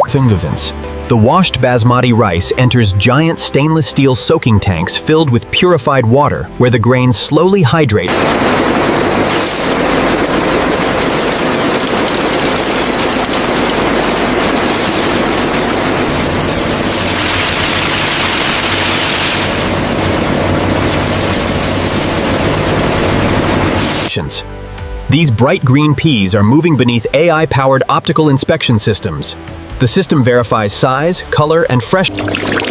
fingervents. The washed basmati rice enters giant stainless steel soaking tanks filled with purified water, where the grains slowly hydrate. These bright green peas are moving beneath AI-powered optical inspection systems. The system verifies size, color, and freshness.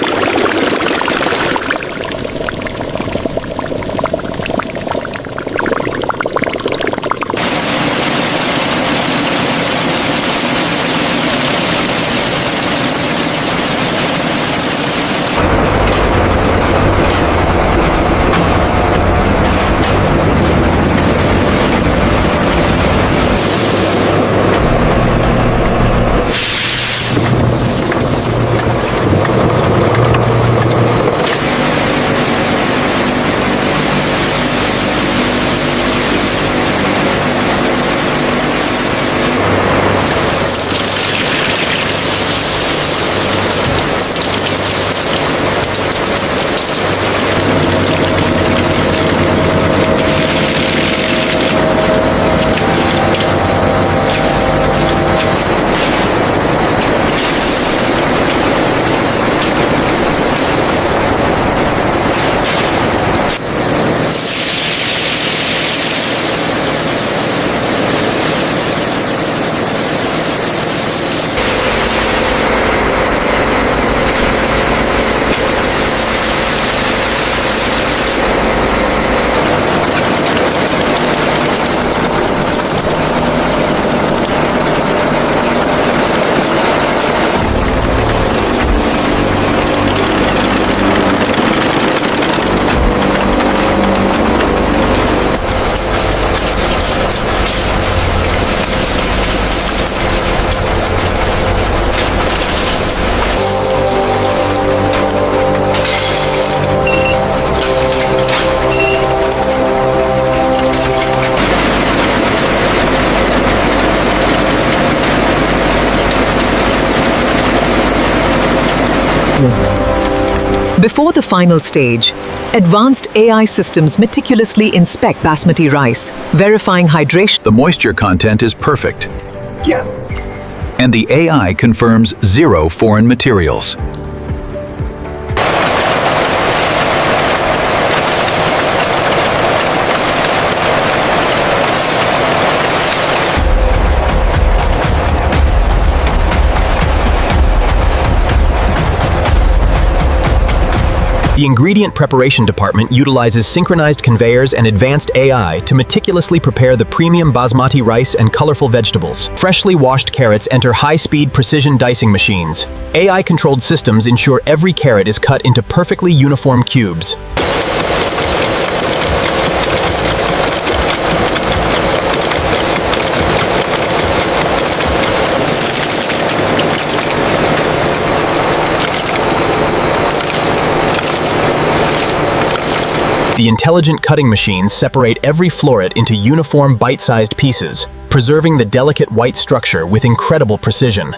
Before the final stage, advanced AI systems meticulously inspect basmati rice, verifying hydration. The moisture content is perfect. Yeah. And the AI confirms 0 foreign materials. The ingredient preparation department utilizes synchronized conveyors and advanced AI to meticulously prepare the premium basmati rice and colorful vegetables. Freshly washed carrots enter high-speed precision dicing machines. AI-controlled systems ensure every carrot is cut into perfectly uniform cubes. The intelligent cutting machines separate every floret into uniform bite-sized pieces, preserving the delicate white structure with incredible precision.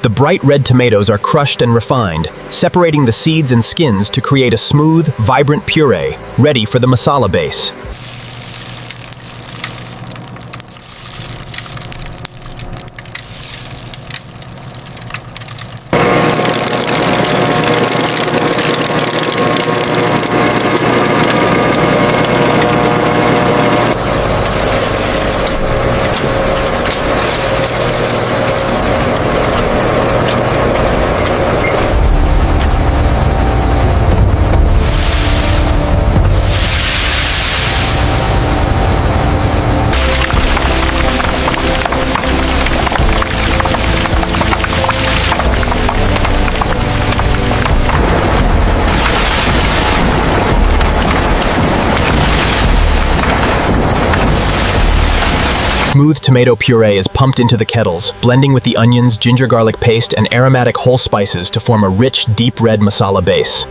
The bright red tomatoes are crushed and refined, separating the seeds and skins to create a smooth, vibrant puree, ready for the masala base. Smooth tomato puree is pumped into the kettles, blending with the onions, ginger garlic paste, and aromatic whole spices to form a rich, deep red masala base.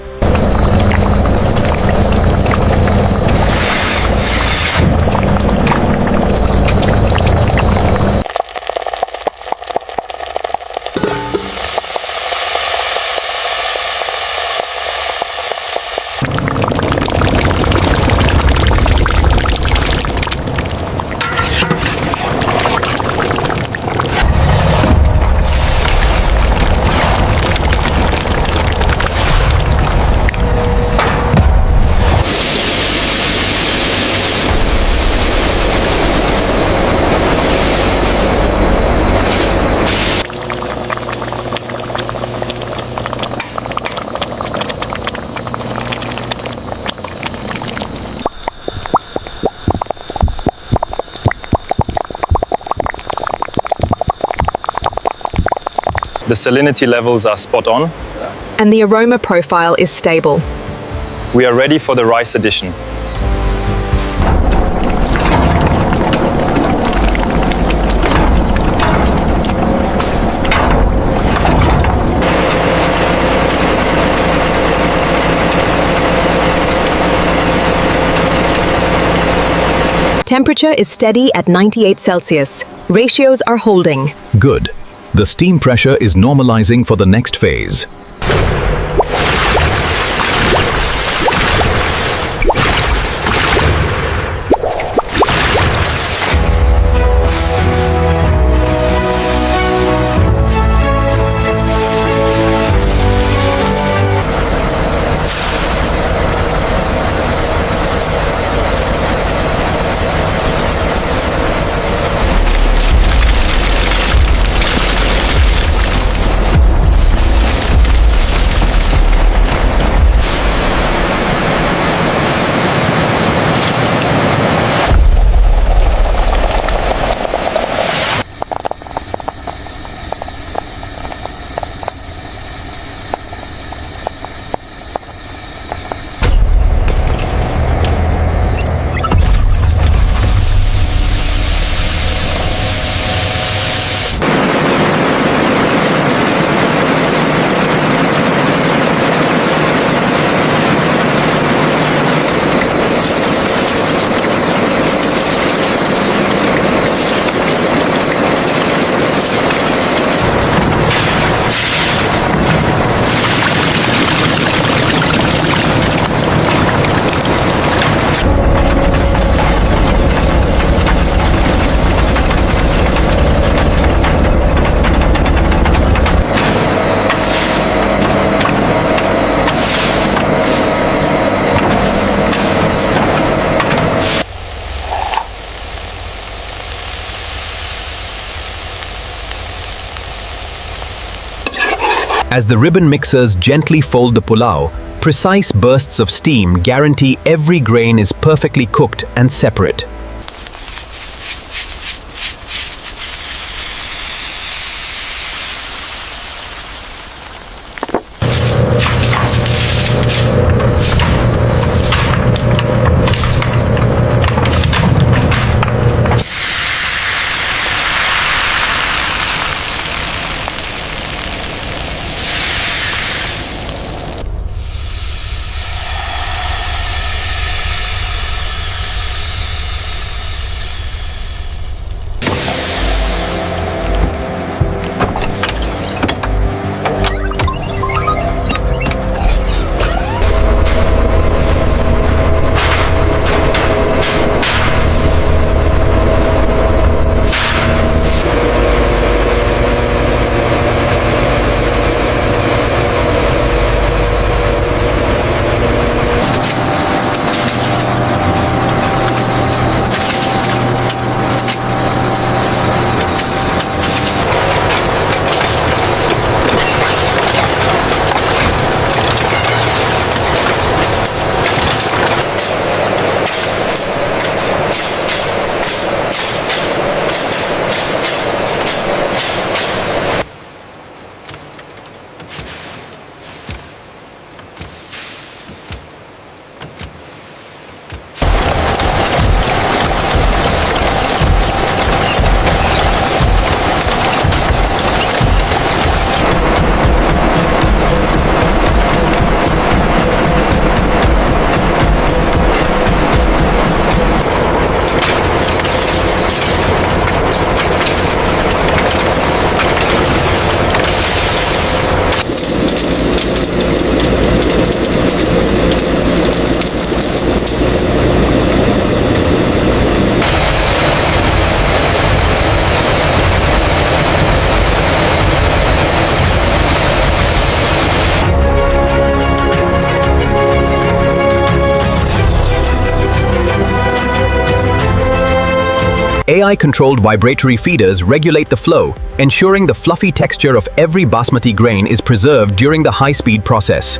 The salinity levels are spot on. And the aroma profile is stable. We are ready for the rice addition. Temperature is steady at 98 Celsius. Ratios are holding. Good. The steam pressure is normalizing for the next phase. As the ribbon mixers gently fold the pulao, precise bursts of steam guarantee every grain is perfectly cooked and separate. AI-controlled vibratory feeders regulate the flow, ensuring the fluffy texture of every basmati grain is preserved during the high-speed process.